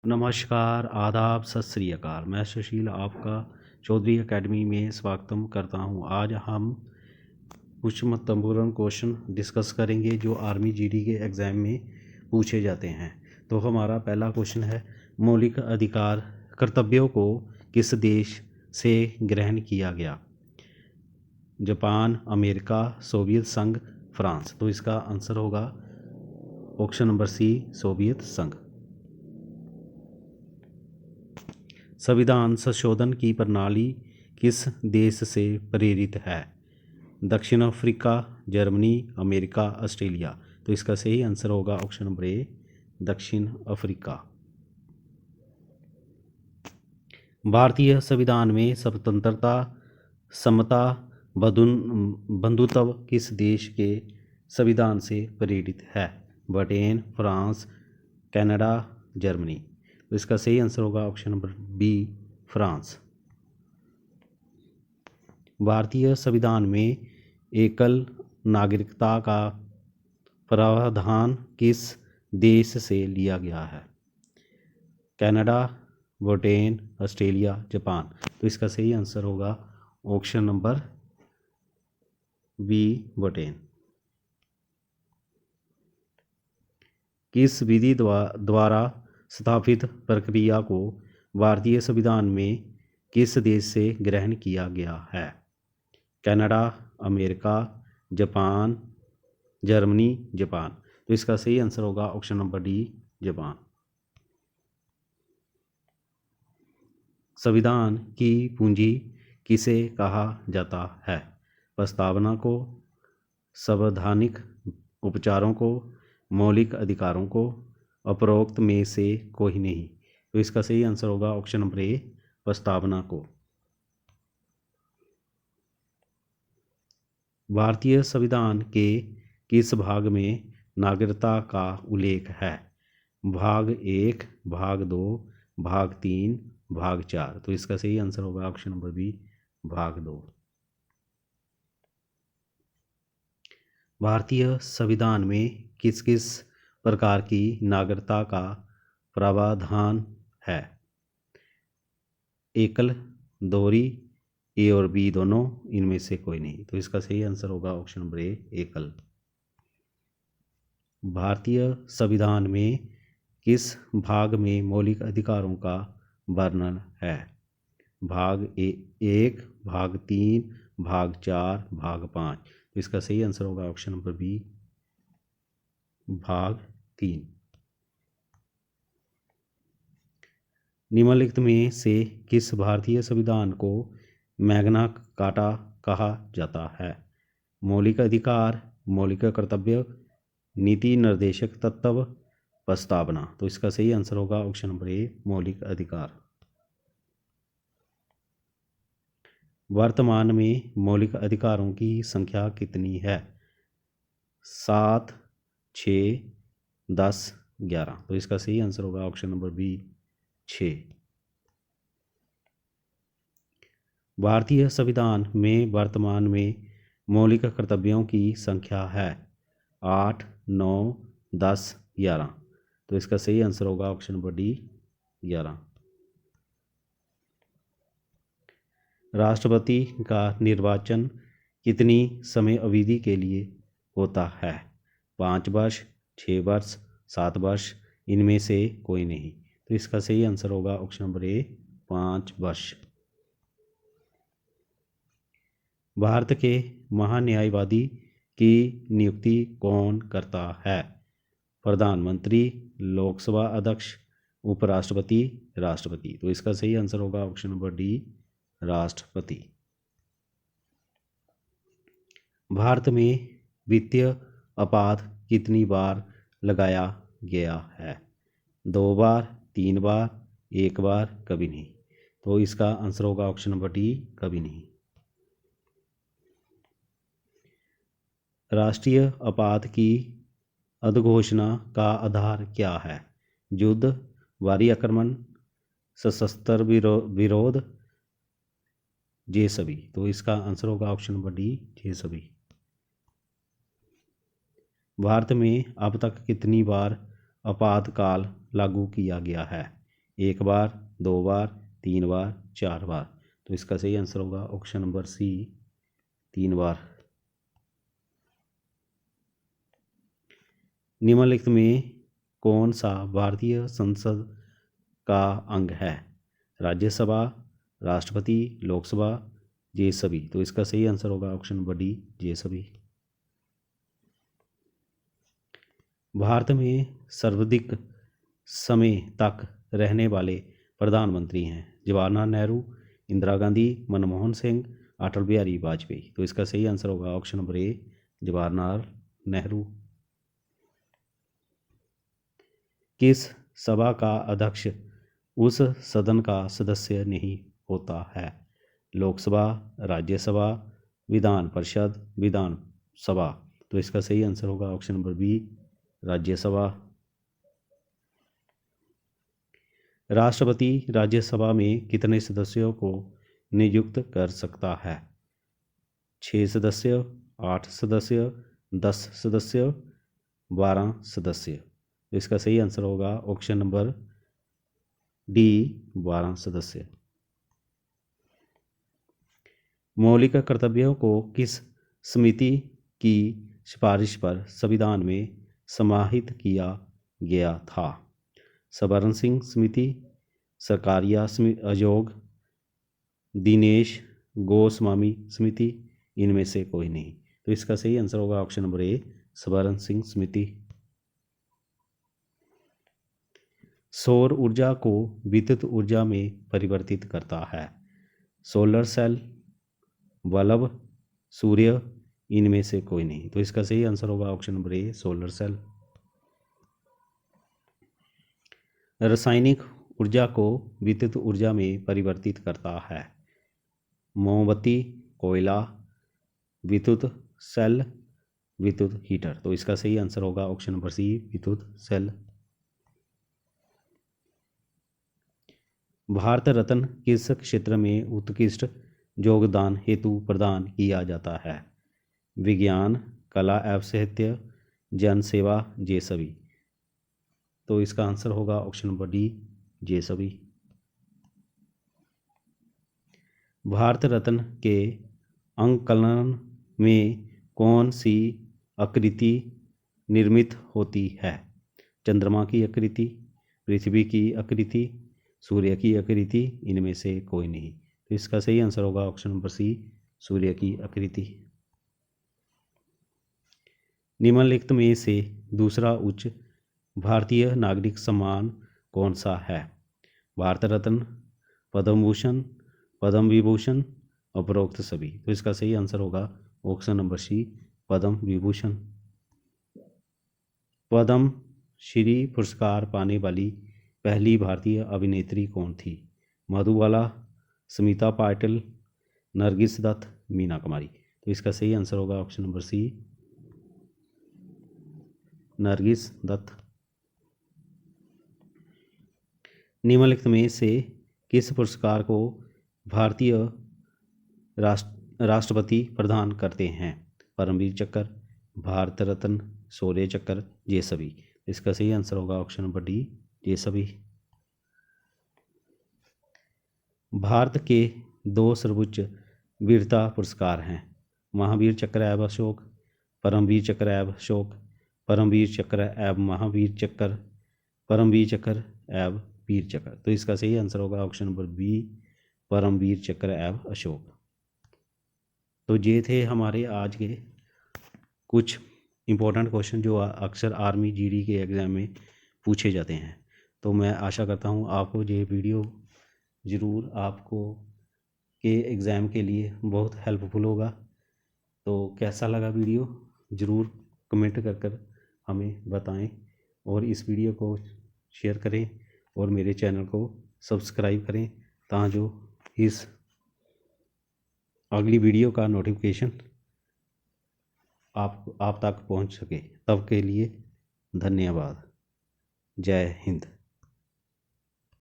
नमस्कार, आदाब, सत श्री अकाल। मैं सुशील आपका चौधरी एकेडमी में स्वागतम करता हूं। आज हम कुछ महत्वपूर्ण क्वेश्चन डिस्कस करेंगे जो आर्मी जीडी के एग्ज़ाम में पूछे जाते हैं। तो हमारा पहला क्वेश्चन है, मौलिक अधिकार कर्तव्यों को किस देश से ग्रहण किया गया? जापान, अमेरिका, सोवियत संघ, फ्रांस। तो इसका आंसर होगा ऑप्शन नंबर सी, सोवियत संघ। संविधान संशोधन की प्रणाली किस देश से प्रेरित है? दक्षिण अफ्रीका, जर्मनी, अमेरिका, ऑस्ट्रेलिया। तो इसका सही आंसर होगा ऑप्शन नंबर ए, दक्षिण अफ्रीका। भारतीय संविधान में स्वतंत्रता, समता, बंधुत्व किस देश के संविधान से प्रेरित है? Britain, France, Canada, Germany. तो इसका सही आंसर होगा ऑप्शन नंबर बी, फ्रांस। भारतीय संविधान में एकल नागरिकता का प्रावधान किस देश से लिया गया है? Canada, Britain, Australia, Japan. तो इसका सही आंसर होगा ऑप्शन नंबर बी, ब्रिटेन। किस विधि द्वारा स्थापित प्रक्रिया को भारतीय संविधान में किस देश से ग्रहण किया गया है? Canada, America, Japan, Germany, Japan. तो इसका सही आंसर होगा ऑप्शन नंबर डी, जापान। संविधान की पूंजी किसे कहा जाता है? प्रस्तावना को, संवैधानिक उपचारों को, मौलिक अधिकारों को, उपरोक्त में से कोई नहीं। तो इसका सही आंसर होगा ऑप्शन नंबर ए, प्रस्तावना को। भारतीय संविधान के किस भाग में नागरिकता का उल्लेख है? भाग 1, भाग 2, भाग 3, भाग 4। तो इसका सही आंसर होगा ऑप्शन नंबर बी, भाग 2। भारतीय संविधान में किस किस प्रकार की नागरिकता का प्रावधान है? एकल, दोहरी, ए और बी दोनों, इनमें से कोई नहीं। तो इसका सही आंसर होगा ऑप्शन नंबर ए, एकल। भारतीय संविधान में किस भाग में मौलिक अधिकारों का वर्णन है? भाग 1, भाग 3, भाग 4, भाग 5। तो इसका सही आंसर होगा ऑप्शन नंबर बी, भाग 3। निम्नलिखित में से किस भारतीय संविधान को मैग्ना कार्टा कहा जाता है? मौलिक अधिकार, मौलिक कर्तव्य, नीति निर्देशक तत्व, प्रस्तावना। तो इसका सही आंसर होगा ऑप्शन नंबर ए, मौलिक अधिकार। वर्तमान में मौलिक अधिकारों की संख्या कितनी है? 7, 6, 10, 11। तो इसका सही आंसर होगा ऑप्शन नंबर बी, 6। भारतीय संविधान में वर्तमान में मौलिक कर्तव्यों की संख्या है 8, 9, 10, 11। तो इसका सही आंसर होगा ऑप्शन नंबर डी, 11। राष्ट्रपति का निर्वाचन कितनी समय अवधि के लिए होता है? 5 वर्ष, 6 वर्ष, 7 वर्ष, इनमें से कोई नहीं। तो इसका सही आंसर होगा ऑप्शन नंबर ए, 5 वर्ष। भारत के महान्यायवादी की नियुक्ति कौन करता है? प्रधानमंत्री, लोकसभा अध्यक्ष, उपराष्ट्रपति, राष्ट्रपति। तो इसका सही आंसर होगा ऑप्शन नंबर डी, राष्ट्रपति। भारत में वित्तीय अपराध कितनी बार लगाया गया है? 2 बार, 3 बार, 1 बार, कभी नहीं। तो इसका आंसर होगा ऑप्शन नंबर डी, कभी नहीं। राष्ट्रीय अपराध की अधोघोषणा का आधार क्या है? युद्ध, बाहरी आक्रमण, सशस्त्र विरोध, ये सभी। तो इसका आंसर होगा ऑप्शन नंबर डी, ये सभी। भारत में अब तक कितनी बार आपातकाल लागू किया गया है? 1 बार, 2 बार, 3 बार, 4 बार। तो इसका सही आंसर होगा ऑप्शन नंबर सी, 3 बार। निम्नलिखित में कौन सा भारतीय संसद का अंग है? राज्यसभा, राष्ट्रपति, लोकसभा, ये सभी। तो इसका सही आंसर होगा ऑप्शन नंबर डी, ये सभी। भारत में सर्वाधिक समय तक रहने वाले प्रधानमंत्री हैं? जवाहरलाल नेहरू, इंदिरा गांधी, मनमोहन सिंह, अटल बिहारी वाजपेयी। तो इसका सही आंसर होगा ऑप्शन नंबर ए, जवाहरलाल नेहरू। किस सभा का अध्यक्ष उस सदन का सदस्य नहीं होता है? लोकसभा, राज्यसभा, विधान परिषद, विधान सभा। तो इसका सही आंसर होगा ऑप्शन नंबर बी, राज्यसभा। राष्ट्रपति राज्यसभा में कितने सदस्यों को नियुक्त कर सकता है? 6 सदस्य, 8 सदस्य, 10 सदस्य, 12 सदस्य। तो इसका सही आंसर होगा ऑप्शन नंबर डी, 12 सदस्य। मौलिक कर्तव्यों को किस समिति की सिफारिश पर संविधान में समाहित किया गया था? सवर्ण सिंह समिति, सरकारिया आयोग, दिनेश गोस्वामी समिति, इनमें से कोई नहीं। तो इसका सही आंसर होगा ऑप्शन नंबर ए, सवर्ण सिंह समिति। सौर ऊर्जा को विद्युत ऊर्जा में परिवर्तित करता है? सोलर सेल, बल्ब, सूर्य, इनमें से कोई नहीं। तो इसका सही आंसर होगा option number A, solar cell. रासायनिक ऊर्जा को विद्युत ऊर्जा में परिवर्तित करता है? मोमबत्ती, कोयला, विद्युत सेल, विद्युत हीटर। तो इसका सही आंसर होगा ऑप्शन नंबर सी, विद्युत सेल। भारत रत्न किस क्षेत्र में उत्कृष्ट योगदान हेतु प्रदान किया जाता है? विज्ञान, कला एवं साहित्य, जन सेवा, ये सभी। तो इसका आंसर होगा ऑप्शन नंबर डी, ये सभी। भारत रत्न के अंकलन में कौन सी आकृति निर्मित होती है? चंद्रमा की आकृति, पृथ्वी की आकृति, सूर्य की आकृति, इनमें से कोई नहीं। तो इसका सही आंसर होगा ऑप्शन नंबर सी, सूर्य की आकृति। निम्नलिखित में से दूसरा उच्च भारतीय नागरिक सम्मान कौन सा है? भारत रत्न, पद्म भूषण, पद्म विभूषण, उपरोक्त सभी। तो इसका सही आंसर होगा ऑप्शन नंबर सी, पद्म विभूषण। पद्म श्री पुरस्कार पाने वाली पहली भारतीय अभिनेत्री कौन थी? मधुबाला, स्मिता पाटिल, नरगिस दत्त, मीना कुमारी। तो इसका सही आंसर होगा option number C, Nargis Dutt. निम्नलिखित में से किस पुरस्कार को भारतीय राष्ट्रपति प्रदान करते हैं? परमवीर चक्र, भारत रत्न, शौर्य चक्र, ये सभी। इसका सही आंसर होगा ऑप्शन नंबर डी, ये सभी। भारत के 2 सर्वोच्च वीरता पुरस्कार हैं? महावीर चक्र एवं अशोक, परमवीर चक्र एवं अशोक, परमवीर चक्र एवं महावीर चक्र, परमवीर चक्र एवं वीर चक्र। तो इसका सही आंसर होगा ऑप्शन नंबर बी, परमवीर चक्र एवं अशोक। तो ये थे हमारे आज के कुछ इम्पोर्टेंट क्वेश्चन जो अक्सर आर्मी जीडी के एग्ज़ाम में पूछे जाते हैं। तो मैं आशा करता हूँ आपको ये वीडियो ज़रूर आपको के एग्ज़ाम के लिए बहुत हेल्पफुल होगा। तो कैसा लगा वीडियो ज़रूर कमेंट कर हमें बताएं और इस वीडियो को शेयर करें और मेरे चैनल को सब्सक्राइब करें ताकि जो इस अगली वीडियो का नोटिफिकेशन आप तक पहुंच सके। तब के लिए धन्यवाद। जय हिंद।